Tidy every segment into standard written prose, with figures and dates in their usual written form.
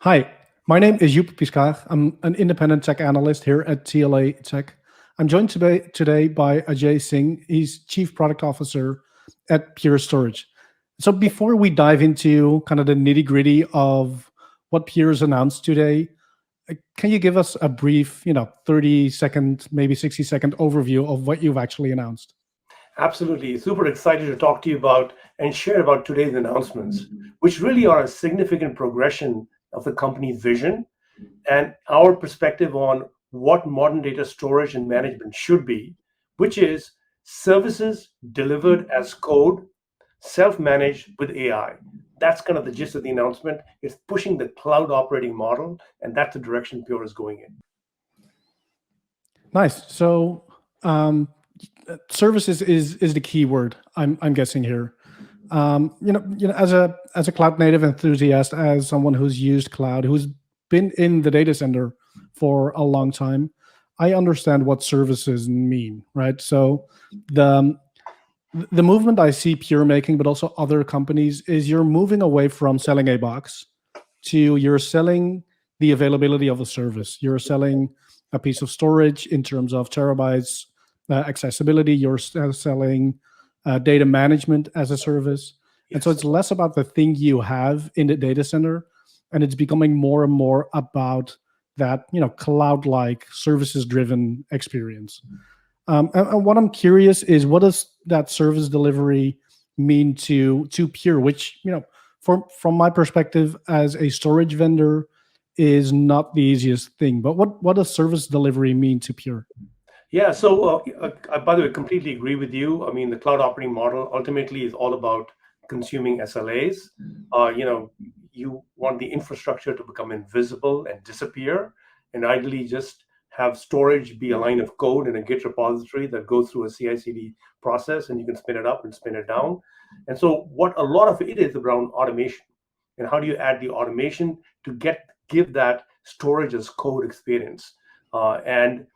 Hi, my name is Joep Piscaer. I'm an independent tech analyst here at TLA Tech. I'm joined today by Ajay Singh. He's Chief Product Officer at Pure Storage. So before we dive into kind of the nitty gritty of what Pure's announced today, can you give us a brief, 30-second, maybe 60-second overview of what you've actually announced? Absolutely. Super excited to talk to you about and share about today's announcements, which really are a significant progression of the company's vision and our perspective on what modern data storage and management should be, which is services delivered as code, self managed with AI. That's kind of the gist of the announcement. It's pushing the cloud operating model, and that's the direction Pure is going in. Nice. So um, services is the key word I'm guessing here. As a cloud native enthusiast, as someone who's used cloud, who's been in the data center for a long time, I understand what services mean, right? So the the movement I see Pure making, but also other companies, is you're moving away from selling a box to you're selling the availability of a service. You're selling a piece of storage in terms of terabytes, accessibility. You're selling data management as a service. And so Yes. it's less about the thing you have in the data center, and it's becoming more and more about that, cloud-like services-driven experience. And what I'm curious is, what does that service delivery mean to Pure? Which, from my perspective as a storage vendor, is not the easiest thing. But what does service delivery mean to Pure? Yeah, so by the way, completely agree with you. I mean, the cloud operating model ultimately is all about consuming SLAs. You want the infrastructure to become invisible and disappear, and ideally just have storage be a line of code in a Git repository that goes through a CI/CD process, and you can spin it up and spin it down. And so, what a lot of it is around automation, and how do you add the automation to give that storage as code experience, and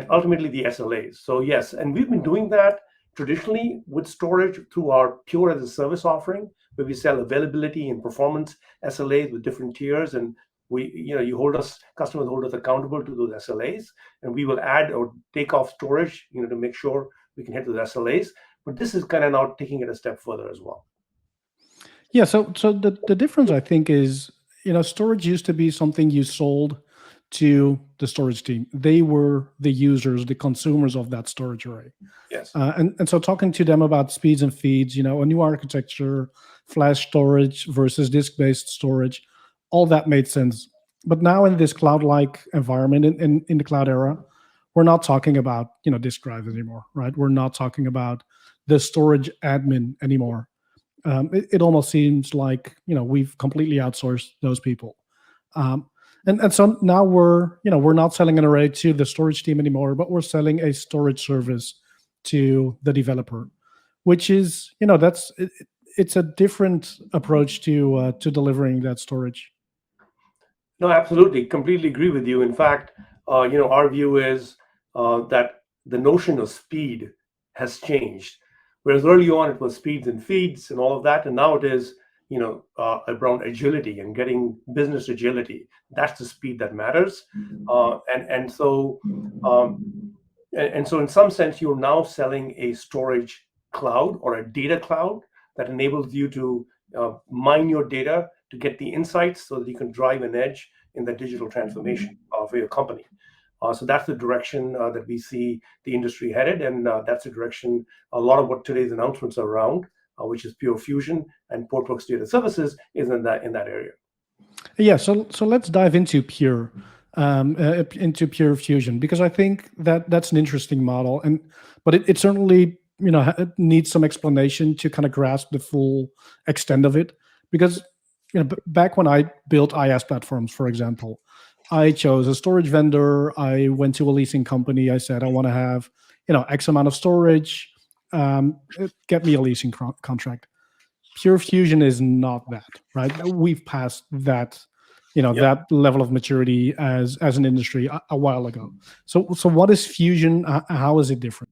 ultimately the SLAs. So yes, and we've been doing that traditionally with storage through our Pure as a Service offering, where we sell availability and performance SLAs with different tiers, and you hold us, customers hold us accountable to those SLAs, and we will add or take off storage, to make sure we can hit those SLAs. But this is kind of now taking it a step further as well. Yeah, so the difference I think is, storage used to be something you sold to the storage team. They were the users, the consumers of that storage array. Yes. And so talking to them about speeds and feeds, a new architecture, flash storage versus disk-based storage, all that made sense. But now in this cloud-like environment, in the cloud era, we're not talking about, disk drives anymore, right? We're not talking about the storage admin anymore. It almost seems like, we've completely outsourced those people. Um, and so now we're not selling an array to the storage team anymore, but we're selling a storage service to the developer, which is, it's a different approach to delivering that storage. No, absolutely. Completely agree with you. In fact, our view is that the notion of speed has changed. Whereas early on it was speeds and feeds and all of that, and now it is, around agility and getting business agility. That's the speed that matters. Um, and so in some sense, you're now selling a storage cloud or a data cloud that enables you to mine your data to get the insights so that you can drive an edge in the digital transformation for your company. So that's the direction that we see the industry headed, and that's the direction a lot of what today's announcements are around, which is Pure Fusion and Portworx Data Services, is in that area. Yeah, so let's dive into Pure Fusion, because I think that that's an interesting model, but it certainly, it needs some explanation to kind of grasp the full extent of it. Because, back when I built IaaS platforms, for example, I chose a storage vendor. I went to a leasing company. I said I want to have, X amount of storage. Get me a leasing contract. Pure Fusion is not that, right? We've passed that, Yep. that level of maturity as an industry a while ago. So what is Fusion? How is it different?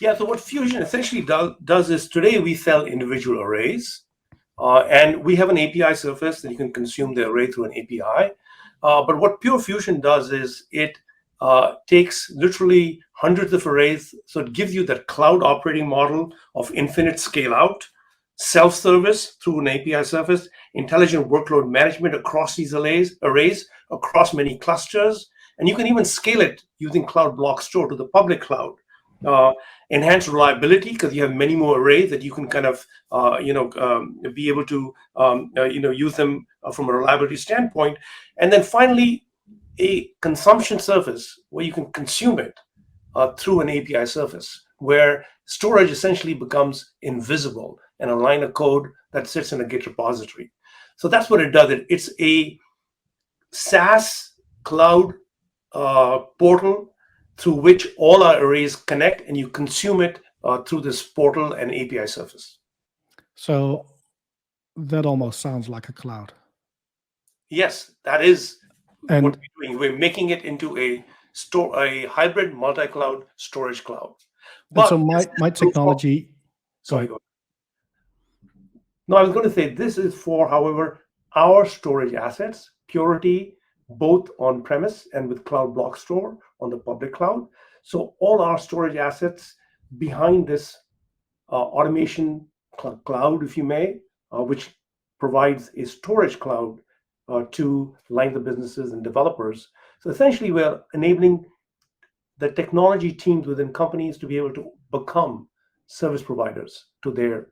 Yeah, so what Fusion essentially does is today we sell individual arrays, And we have an API surface that you can consume the array through an API. But what Pure Fusion does is it takes literally hundreds of arrays. So it gives you that cloud operating model of infinite scale out, self-service through an API surface, intelligent workload management across these arrays across many clusters. And you can even scale it using Cloud Block Store to the public cloud. Uh, Enhanced reliability because you have many more arrays that you can kind of be able to use them from a reliability standpoint. And then finally, a consumption surface where you can consume it through an API surface, where storage essentially becomes invisible and a line of code that sits in a Git repository. So that's what it does. It's a SaaS cloud portal through which all our arrays connect, and you consume it through this portal and API surface. So that almost sounds like a cloud. Yes, that is And what we're doing. We're making it into a hybrid multi-cloud storage cloud. and so But this is my proof of, technology, go sorry, ahead. go ahead. No, I was going to say this is for, however, our storage assets, Purity, both on premise and with Cloud Block Store on the public cloud. So all our storage assets behind this automation cloud, if you may, which provides a storage cloud to line the businesses and developers. So essentially, we're enabling the technology teams within companies to be able to become service providers to their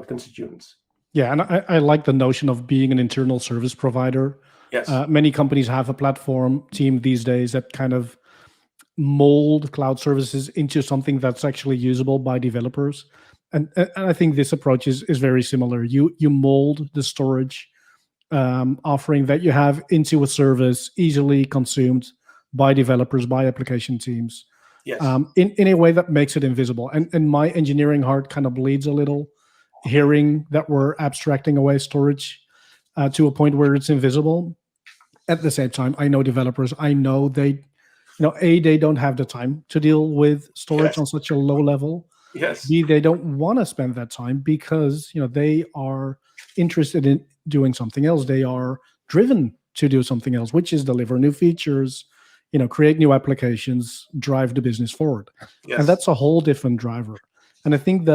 constituents. Yeah, and I like the notion of being an internal service provider. Yes, Many companies have a platform team these days that kind of mold cloud services into something that's actually usable by developers. And I think this approach is very similar. You mold the storage offering that you have into a service easily consumed by developers, by application teams, yes, in a way that makes it invisible. And my engineering heart kind of bleeds a little hearing that we're abstracting away storage to a point where it's invisible. At the same time, I know developers, I know they don't have the time to deal with storage yes, on such a low level. yes, B, they don't want to spend that time because they are interested in doing something else. They are driven to do something else, which is deliver new features, create new applications, drive the business forward. And yes, that's a whole different driver. And I think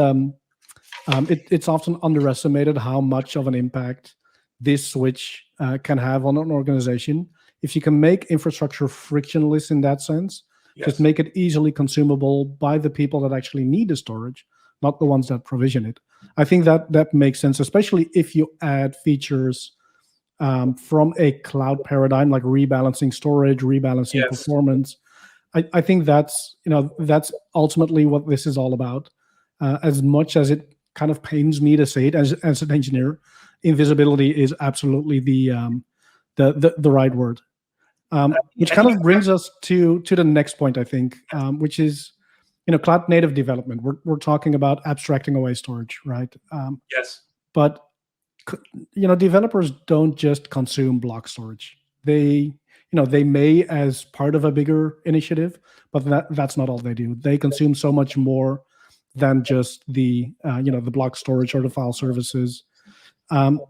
it's often underestimated how much of an impact this switch can have on an organization. If you can make infrastructure frictionless in that sense, just yes, make it easily consumable by the people that actually need the storage, not the ones that provision it. I think that makes sense, especially if you add features from a cloud paradigm like rebalancing storage, rebalancing yes, performance. I think that's ultimately what this is all about. As much as it kind of pains me to say it as an engineer, invisibility is absolutely the right word. Which I kind think of brings us to the next point, I think, which is cloud native development. We're talking about abstracting away storage, right? yes, But developers don't just consume block storage. They may as part of a bigger initiative, but that's not all they do. They consume so much more than just the block storage or the file services. Um,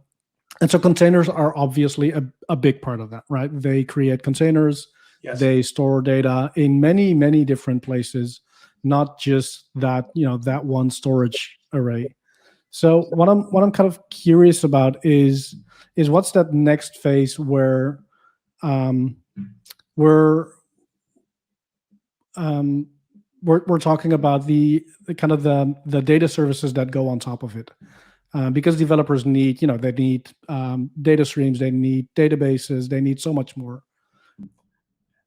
and so containers are obviously a big part of that, right? They create containers, yes. they store data in many, many different places, not just that one storage array. So what I'm kind of curious about is what's that next phase where um, we're um, we're talking about the kind of the data services that go on top of it, because developers need they need data streams, they need databases, they need so much more.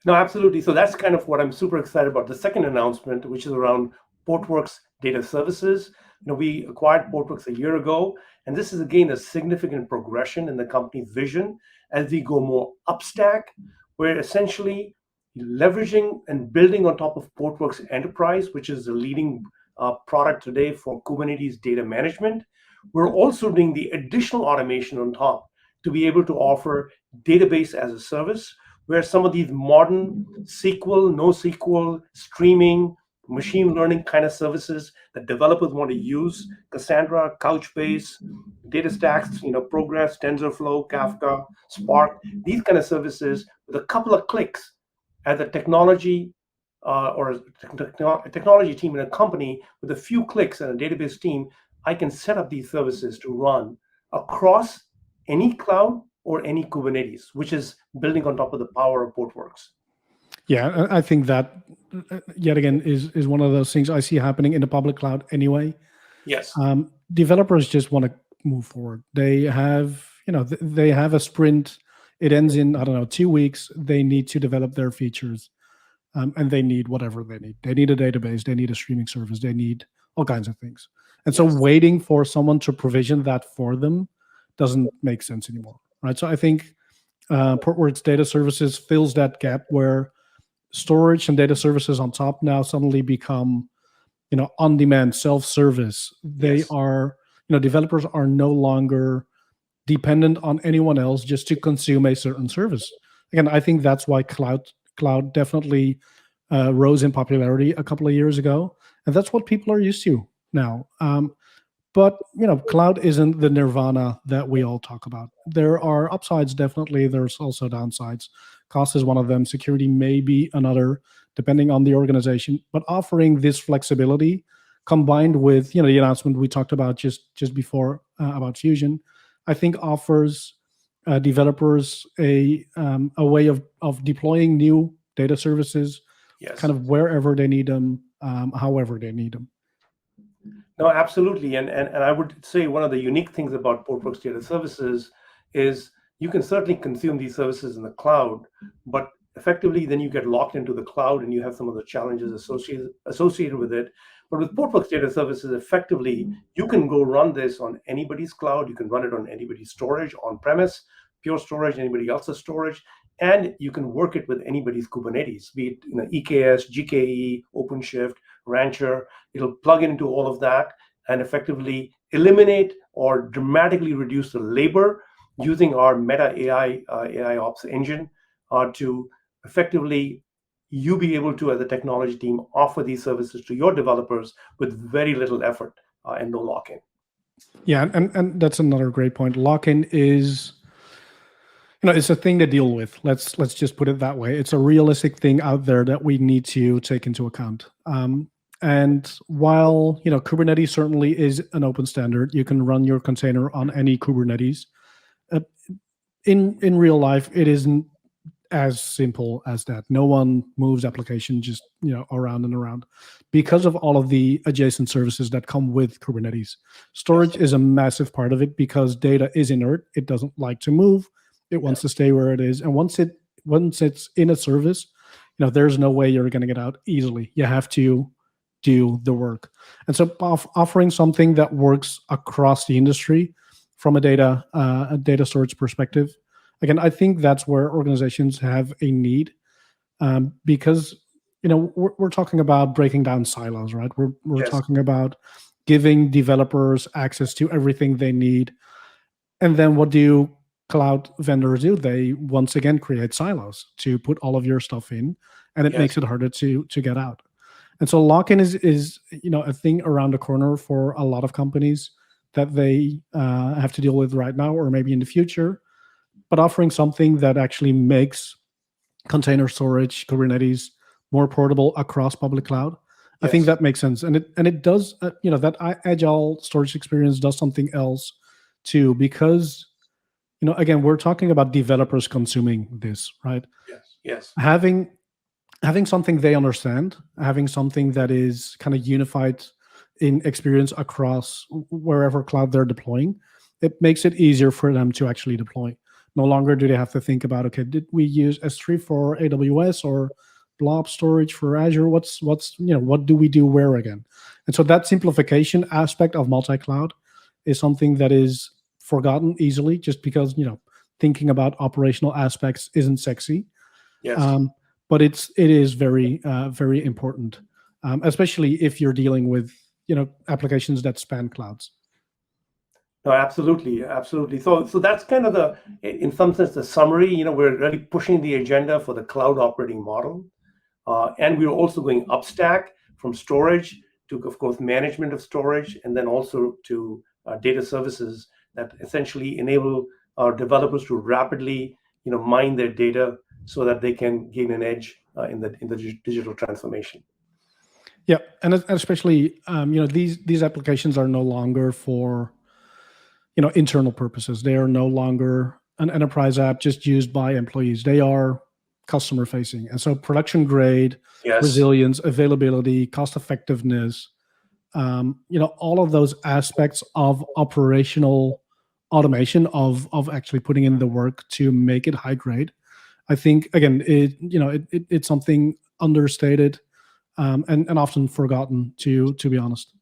No, absolutely. So that's kind of what I'm super excited about. The second announcement, which is around Portworx data services. We acquired Portworx a year ago, and this is again a significant progression in the company's vision as we go more upstack, where essentially leveraging and building on top of Portworx Enterprise, which is the leading product today for Kubernetes data management. We're also doing the additional automation on top to be able to offer database as a service, where some of these modern SQL, NoSQL, streaming, machine learning kind of services that developers want to use, Cassandra, Couchbase, data stacks, Progress, TensorFlow, Kafka, Spark, these kind of services with a couple of clicks as a technology or a technology team in a company with a few clicks and a database team, I can set up these services to run across any cloud or any Kubernetes, which is building on top of the power of Portworx. Yeah, I think that yet again is one of those things I see happening in the public cloud anyway. Yes. Developers just want to move forward. They have, they have a sprint. It ends in, I don't know, 2 weeks. They need to develop their features, and they need whatever they need. They need a database. They need a streaming service. They need all kinds of things. And so Yes. waiting for someone to provision that for them doesn't make sense anymore, right? So I think Portworx Data Services fills that gap where storage and data services on top now suddenly become on-demand, self-service. They Yes. are, developers are no longer dependent on anyone else just to consume a certain service. Again, I think that's why cloud definitely rose in popularity a couple of years ago, and that's what people are used to now. But cloud isn't the nirvana that we all talk about. There are upsides, definitely. There's also downsides. Cost is one of them. Security may be another, depending on the organization. But offering this flexibility, combined with the announcement we talked about just before about Fusion, I think offers developers a way of deploying new data services, Yes. kind of wherever they need them, however they need them. No, absolutely. And I would say one of the unique things about Portworx Data Services is you can certainly consume these services in the cloud, but effectively then you get locked into the cloud and you have some of the challenges associated with it. But with Portworx Data Services, effectively, you can go run this on anybody's cloud. You can run it on anybody's storage, on-premise, Pure Storage, anybody else's storage, and you can work it with anybody's Kubernetes, be it EKS, GKE, OpenShift, Rancher. It'll plug into all of that and effectively eliminate or dramatically reduce the labor using our Meta AI Ops engine to effectively you be able to, as a technology team, offer these services to your developers with very little effort and no lock-in. Yeah, and that's another great point. Lock-in is, it's a thing to deal with. Let's just put it that way. It's a realistic thing out there that we need to take into account. And while Kubernetes certainly is an open standard, you can run your container on any Kubernetes. In real life, it isn't as simple as that. No one moves application just around and around because of all of the adjacent services that come with Kubernetes. Storage is a massive part of it because data is inert. It doesn't like to move. It wants to stay where it is. And once it's in a service, there's no way you're going to get out easily. You have to do the work. And so offering something that works across the industry from a data storage perspective, again, I think that's where organizations have a need, because we're talking about breaking down silos, right? We're talking about giving developers access to everything they need, and then what do cloud vendors do? They once again create silos to put all of your stuff in, and it makes it harder to get out. And so lock-in is a thing around the corner for a lot of companies that they have to deal with right now or maybe in the future. But offering something that actually makes container storage, Kubernetes, more portable across public cloud, I think that makes sense. And it does, that agile storage experience does something else too, because, again, we're talking about developers consuming this, right? Yes. Having something they understand, having something that is kind of unified in experience across wherever cloud they're deploying, it makes it easier for them to actually deploy. No longer do they have to think about, okay, did we use S3 for AWS or blob storage for Azure? What do we do where again? And so that simplification aspect of multi-cloud is something that is forgotten easily just because, thinking about operational aspects isn't sexy. But it is very, very important, especially if you're dealing with, applications that span clouds. No, absolutely. So that's kind of in some sense, the summary. We're really pushing the agenda for the cloud operating model, and we're also going upstack. from storage to, of course, management of storage, and then also to data services that essentially enable our developers to rapidly, mine their data so that they can gain an edge in the digital transformation. Yeah, and especially these applications are no longer for internal purposes. They are no longer an enterprise app just used by employees. They are customer facing, and so production grade, Yes. resilience, availability, cost effectiveness, all of those aspects of operational automation of actually putting in the work to make it high grade. I think again, it's something understated and often forgotten. To be honest.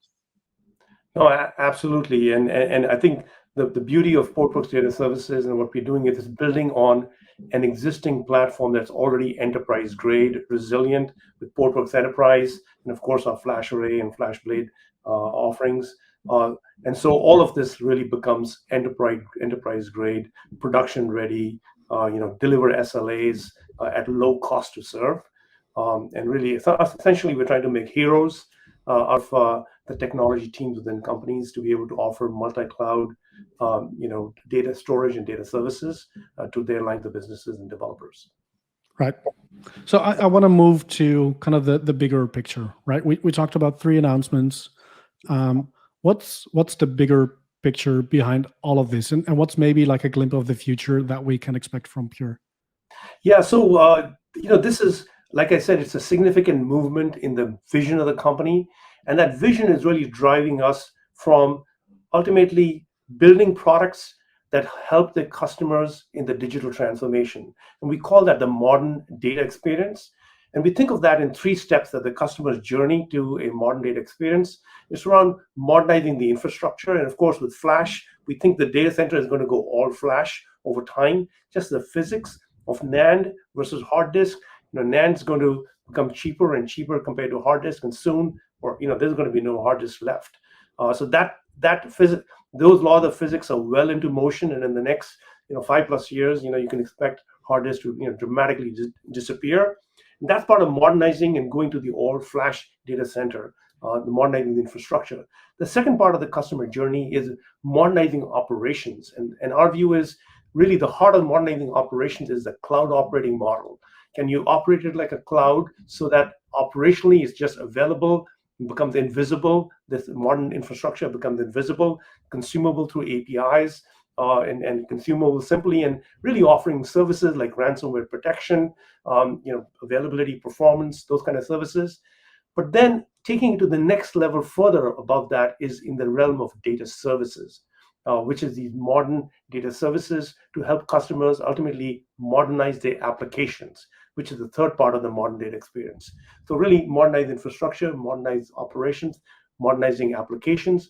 No, absolutely. And I think the beauty of Portworx Data Services and what we're doing is building on an existing platform that's already enterprise grade, resilient with Portworx Enterprise, and of course our FlashArray and FlashBlade offerings. And so all of this really becomes enterprise grade, production ready, deliver SLAs at low cost to serve. And really, essentially, we're trying to make heroes of the technology teams within companies to be able to offer multi-cloud, data storage and data services to their lines of businesses and developers. Right. So I want to move to kind of the bigger picture, right? We talked about 3 announcements. What's the bigger picture behind all of this, and what's maybe like a glimpse of the future that we can expect from Pure? Yeah, so this is, like I said, it's a significant movement in the vision of the company, and that vision is really driving us from ultimately building products that help the customers in the digital transformation. And we call that the modern data experience. And we think of that in 3 steps, that the customer's journey to a modern data experience is around modernizing the infrastructure. And of course, with Flash, we think the data center is going to go all Flash over time. Just the physics of NAND versus hard disk. NAND is going to become cheaper and cheaper compared to hard disk, and soon, there's going to be no hard disk left. So those laws of physics are well into motion, and in the next 5+ years, you can expect hard disk to dramatically disappear. And that's part of modernizing and going to the all flash data center, the modernizing the infrastructure. The second part of the customer journey is modernizing operations, and our view is really the heart of modernizing operations is the cloud operating model. Can you operate it like a cloud so that operationally it's just available, becomes invisible? This modern infrastructure becomes invisible, consumable through APIs, and consumable simply, and really offering services like ransomware protection, availability, performance, those kind of services. But then taking it to the next level further above that is in the realm of data services, which is these modern data services to help customers ultimately modernize their applications, which is the third part of the modern data experience. So really modernize infrastructure, modernize operations, modernizing applications.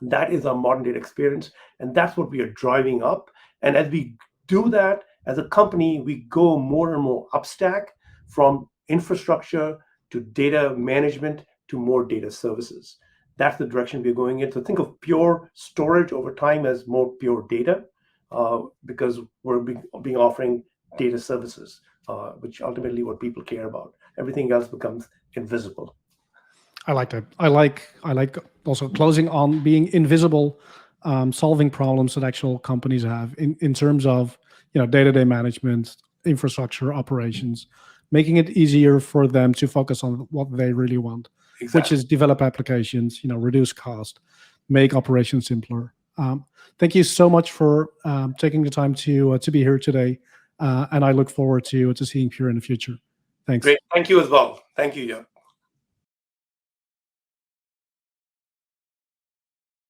That is our modern data experience, and that's what we are driving up. And as we do that, as a company, we go more and more upstack from infrastructure to data management to more data services. That's the direction we're going in. So think of Pure Storage over time as more Pure Data, because we're being offering data services, which ultimately what people care about. Everything else becomes invisible. I like that. I like also closing on being invisible, solving problems that actual companies have in terms of day-to-day management, infrastructure, operations, making it easier for them to focus on what they really want, Exactly. which is develop applications, reduce cost, make operations simpler. Thank you so much for taking the time to be here today, and I look forward to seeing Pure in the future. Thanks. Great. Thank you as well. Thank you, Joep.